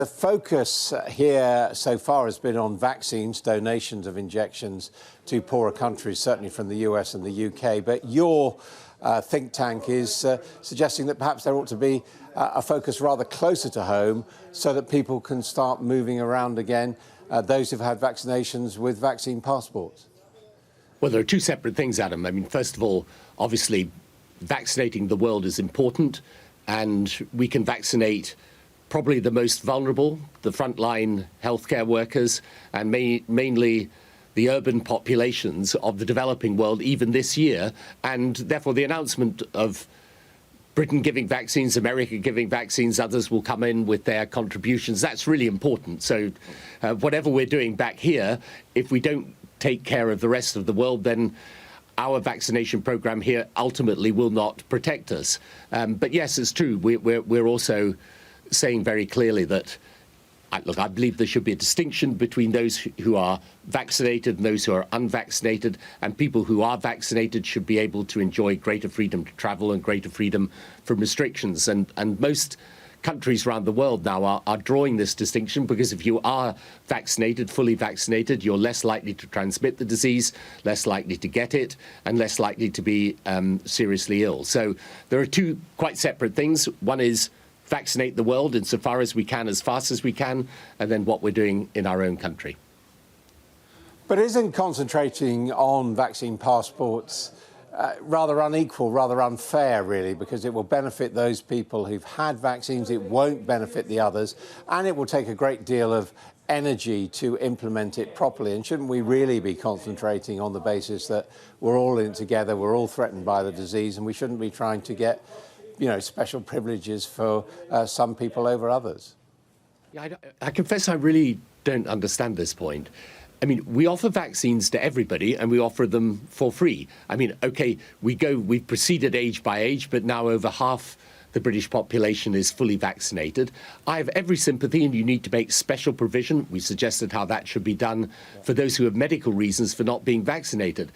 The focus here so far has been on vaccines, donations of injections to poorer countries, certainly from the US and the UK. But your think tank is suggesting that perhaps there ought to be a focus rather closer to home so that people can start moving around again, those who've had vaccinations with vaccine passports. Well, there are two separate things, Adam. I mean, first of all, obviously, vaccinating the world is important, and we can vaccinate probably the most vulnerable, the frontline healthcare workers, and mainly the urban populations of the developing world even this year. And therefore, the announcement of Britain giving vaccines, America giving vaccines, others will come in with their contributions. That's really important. So whatever we're doing back here, if we don't take care of the rest of the world, then our vaccination program here ultimately will not protect us. But yes, it's true. We're also saying very clearly that, look, I believe there should be a distinction between those who are vaccinated and those who are unvaccinated, and people who are vaccinated should be able to enjoy greater freedom to travel and greater freedom from restrictions. And most countries around the world now are drawing this distinction, because if you are vaccinated, fully vaccinated, you're less likely to transmit the disease, less likely to get it, and less likely to be seriously ill. So there are two quite separate things. One is vaccinate the world insofar as we can, as fast as we can, and then what we're doing in our own country. But isn't concentrating on vaccine passports rather unequal, rather unfair, really, because it will benefit those people who've had vaccines, it won't benefit the others, and it will take a great deal of energy to implement it properly? And shouldn't we really be concentrating on the basis that we're all in it together, we're all threatened by the disease, and we shouldn't be trying to get special privileges for some people over others? Yeah, I confess I really don't understand this point. I mean, we offer vaccines to everybody and we offer them for free. I mean, OK, we've proceeded age by age, but now over half the British population is fully vaccinated. I have every sympathy, and you need to make special provision. We suggested how that should be done for those who have medical reasons for not being vaccinated.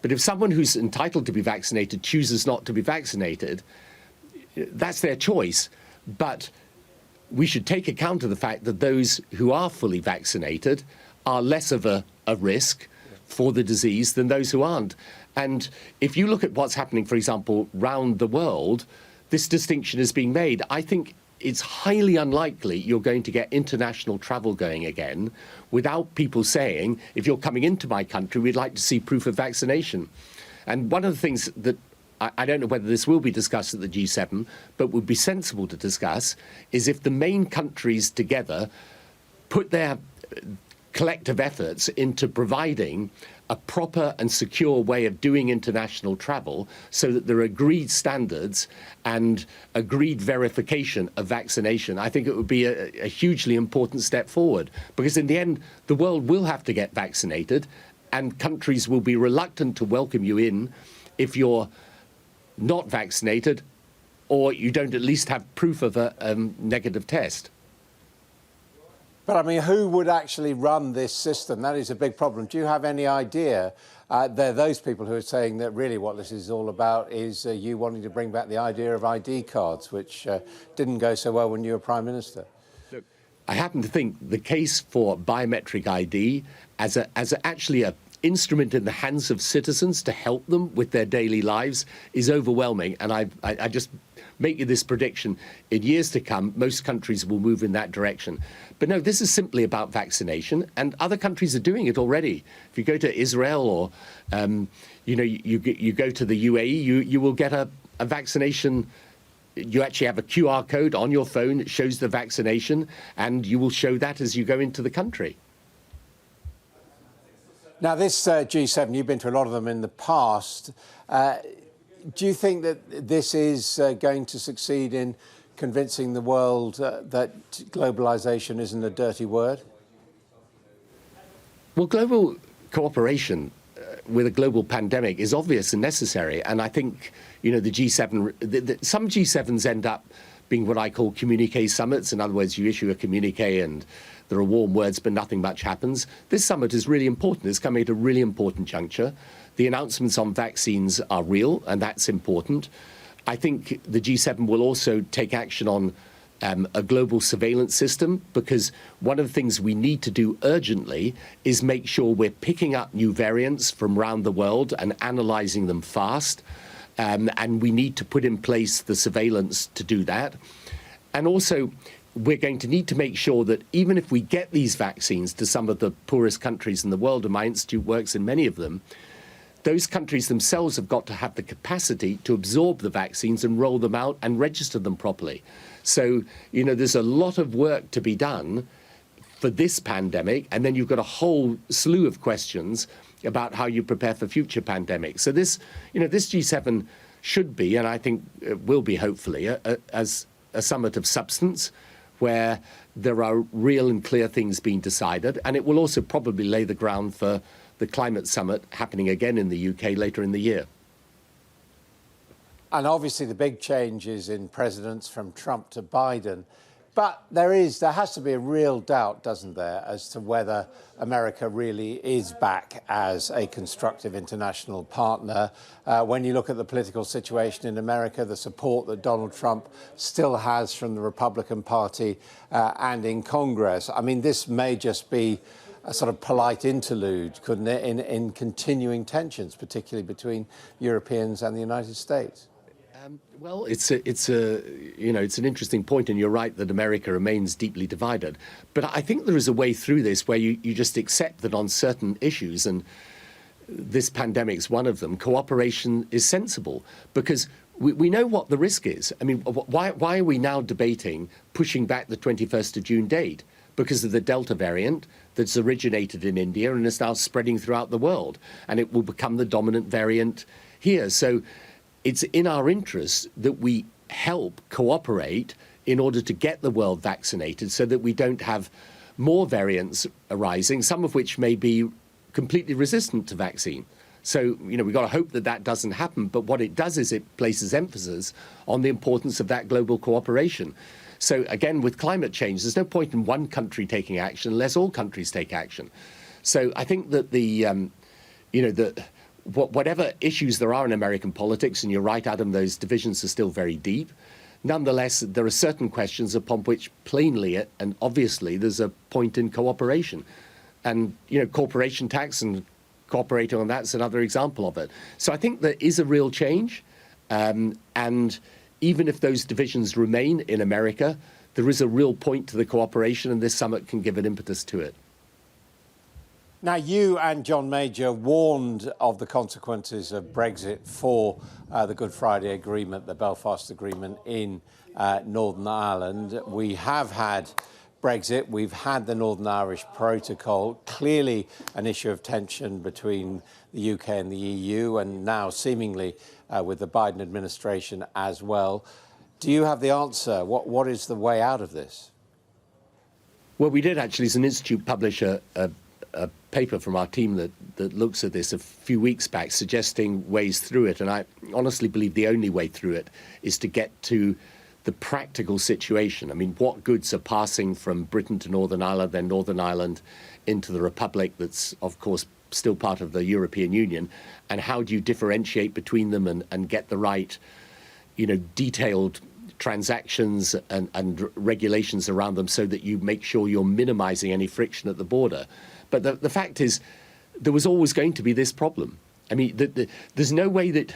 But if someone who's entitled to be vaccinated chooses not to be vaccinated, that's their choice. But we should take account of the fact that those who are fully vaccinated are less of a risk for the disease than those who aren't. And if you look at what's happening, for example, round the world, this distinction is being made. I think it's highly unlikely you're going to get international travel going again without people saying, if you're coming into my country, we'd like to see proof of vaccination. And one of the things that I don't know whether this will be discussed at the G7, but would be sensible to discuss, is if the main countries together put their collective efforts into providing a proper and secure way of doing international travel, so that there are agreed standards and agreed verification of vaccination. I think it would be a hugely important step forward, because in the end, the world will have to get vaccinated, and countries will be reluctant to welcome you in if you're not vaccinated, or you don't at least have proof of a negative test. But I mean, who would actually run this system? That is a big problem. Do you have any idea? There are those people who are saying that really what this is all about is you wanting to bring back the idea of ID cards, which didn't go so well when you were Prime Minister. Look, I happen to think the case for biometric ID as actually a instrument in the hands of citizens to help them with their daily lives is overwhelming. And I just make you this prediction: in years to come, most countries will move in that direction. But no, this is simply about vaccination, and other countries are doing it already. If you go to Israel or, you go to the UAE, you will get a vaccination. You actually have a QR code on your phone that shows the vaccination, and you will show that as you go into the country. Now, this G7, you've been to a lot of them in the past. Do you think that this is going to succeed in convincing the world that globalisation isn't a dirty word? Well, global cooperation with a global pandemic is obvious and necessary. And I think, the G7, some G7s end up being what I call communique summits. In other words, you issue a communique and there are warm words, but nothing much happens. This summit is really important. It's coming at a really important juncture. The announcements on vaccines are real, and that's important. I think the G7 will also take action on a global surveillance system, because one of the things we need to do urgently is make sure we're picking up new variants from around the world and analysing them fast. And we need to put in place the surveillance to do that. And also, we're going to need to make sure that even if we get these vaccines to some of the poorest countries in the world, and my institute works in many of them, those countries themselves have got to have the capacity to absorb the vaccines and roll them out and register them properly. So, there's a lot of work to be done for this pandemic, and then you've got a whole slew of questions about how you prepare for future pandemics. So this G7 should be, and I think it will be hopefully, as a summit of substance, where there are real and clear things being decided, and it will also probably lay the ground for the climate summit happening again in the UK later in the year. And obviously the big changes in presidents from Trump to Biden. But there has to be a real doubt, doesn't there, as to whether America really is back as a constructive international partner. When you look at the political situation in America, the support that Donald Trump still has from the Republican Party and in Congress. I mean, this may just be a sort of polite interlude, couldn't it, in continuing tensions, particularly between Europeans and the United States. Well, it's an interesting point, and you're right that America remains deeply divided. But I think there is a way through this where you just accept that on certain issues, and this pandemic's one of them, cooperation is sensible, because we know what the risk is. I mean, why are we now debating pushing back the 21st of June date? Because of the Delta variant that's originated in India and is now spreading throughout the world, and it will become the dominant variant here. So it's in our interest that we help cooperate in order to get the world vaccinated so that we don't have more variants arising, some of which may be completely resistant to vaccine. So, we've got to hope that that doesn't happen. But what it does is it places emphasis on the importance of that global cooperation. So, again, with climate change, there's no point in one country taking action unless all countries take action. So I think that whatever issues there are in American politics, and you're right, Adam, those divisions are still very deep. Nonetheless, there are certain questions upon which plainly and obviously there's a point in cooperation. And, corporation tax and cooperating on that's another example of it. So I think there is a real change. And even if those divisions remain in America, there is a real point to the cooperation, and this summit can give an impetus to it. Now, you and John Major warned of the consequences of Brexit for the Good Friday Agreement, the Belfast Agreement in Northern Ireland. We have had Brexit, we've had the Northern Irish Protocol, clearly an issue of tension between the UK and the EU, and now seemingly with the Biden administration as well. Do you have the answer? What is the way out of this? Well, we did actually, as an institute, publish a paper from our team that looks at this a few weeks back, suggesting ways through it. And I honestly believe the only way through it is to get to the practical situation. I mean, what goods are passing from Britain to Northern Ireland, then Northern Ireland into the Republic that's, of course, still part of the European Union, and how do you differentiate between them and get the right, detailed transactions and regulations around them so that you make sure you're minimizing any friction at the border. But the fact is, there was always going to be this problem. I mean, there's no way that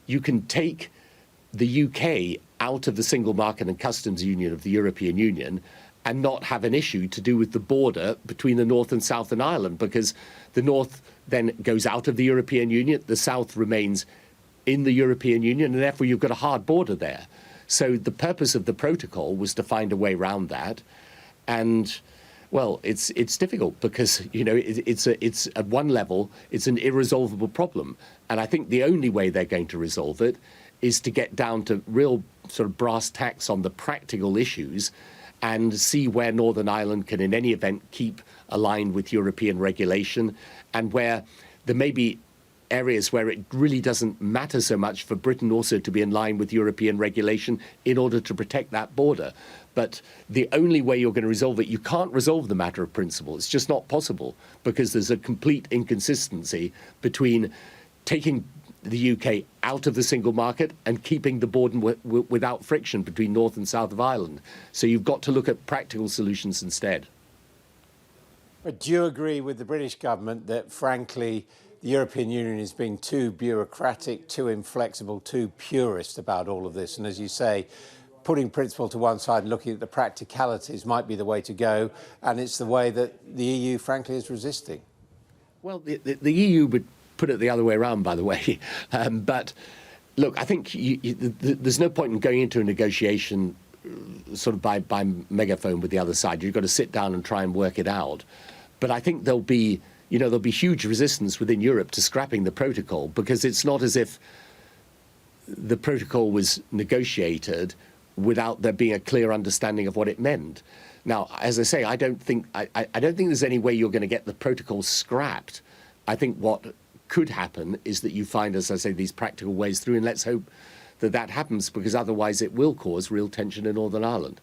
you can take the UK out of the single market and customs union of the European Union and not have an issue to do with the border between the North and South and Ireland, because the North then goes out of the European Union, the South remains in the European Union, and therefore you've got a hard border there. So the purpose of the protocol was to find a way around that. And well, it's difficult because, it's at one level, it's an irresolvable problem. And I think the only way they're going to resolve it is to get down to real sort of brass tacks on the practical issues and see where Northern Ireland can, in any event, keep aligned with European regulation, and where there may be areas where it really doesn't matter so much for Britain also to be in line with European regulation in order to protect that border. But the only way you're going to resolve it, you can't resolve the matter of principle. It's just not possible, because there's a complete inconsistency between taking the UK out of the single market and keeping the border without friction between North and South of Ireland. So you've got to look at practical solutions instead. But do you agree with the British government that, frankly, the European Union is being too bureaucratic, too inflexible, too purist about all of this? And as you say, putting principle to one side and looking at the practicalities might be the way to go, and it's the way that the EU, frankly, is resisting. Well, the EU would put it the other way around, by the way. But look, I think there's no point in going into a negotiation sort of by megaphone with the other side. You've got to sit down and try and work it out. But I think there'll be huge resistance within Europe to scrapping the protocol, because it's not as if the protocol was negotiated without there being a clear understanding of what it meant. Now, as I say, I don't think there's any way you're going to get the protocol scrapped. I think what could happen is that you find, as I say, these practical ways through, and let's hope that that happens, because otherwise it will cause real tension in Northern Ireland.